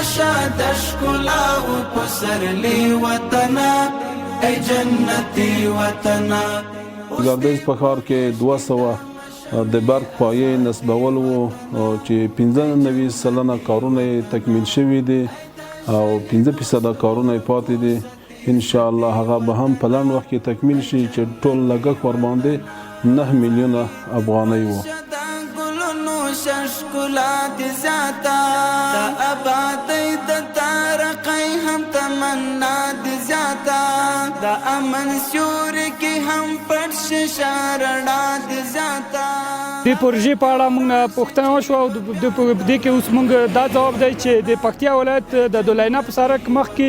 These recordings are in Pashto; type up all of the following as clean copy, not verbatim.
مشاد ښکلا و پسرلی وطنا ای جنتی وطنا. گردیز په ښار کې 200 د برق پایې نصبول وو چې 95 سلنه کارونه تکمیل شوي دي او 15% کارونه پاتې دي. ان شاء الله هغه به هم په لنډ وخت کې تکمیل شي چې ټول لګښت ورباندې 9 میلیونه افغانۍ وو. ښکلا دې زیاته د ابادۍ د ترقۍ هم تمنا دې زیاته د امن سیوري کې هم پټ شیشه رڼا دې زیاته. دې پروژې په اړه موږ پوښتنه وشوه او دې کې اوس موږ دا ځواب دی چې د پکتیا ولایت د دولینه په سرک مخکې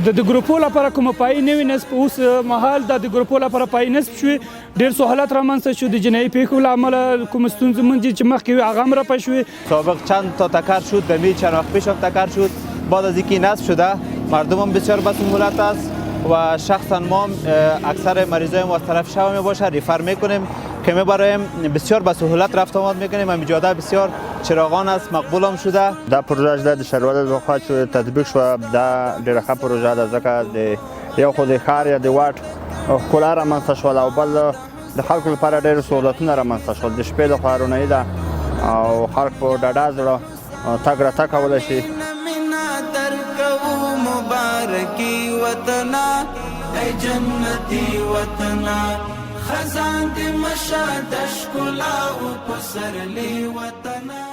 د ګروپو لپاره کومه پایې نوې نصب اوس مهال د ګروپو لپاره پایې نصب شوې. ډېر سهولت رامنځته شو. د جنایي پیښو له امله کوم ستونزې موږ چې مخکې وي هغه هم رفع شوې. سابق چند تا تکر شد در می چند وقت پیش هم تکر شد. بعد از اینکه نصب شده مردم هم بسیار به سهولت است و شخصا ما اکثر مریضای ما از طرف شب می باشه ریفر میکنیم که میبرایم بسیار به سهولت رفت آمد میکنیم. همین جاده بسیار چراغان است مقبول هم شده. دا پروژه د ښاروالۍ لخوا چې تطبیق شوه دا ډېره ښه پروژه ده ځکه د یو خو د ښار یا د واټ ښکلا رامنځته شول او بل د خلکو لپاره ډېر سهولتونه رامنځته شول. د شپې لخوا رڼایي ده او خلک په ډاډه زړه تګ راتګ کولی شي. مبارکی وطنا ای جنتی وطنا خزان دی مشاد ښکلا و پسرلی وطنا.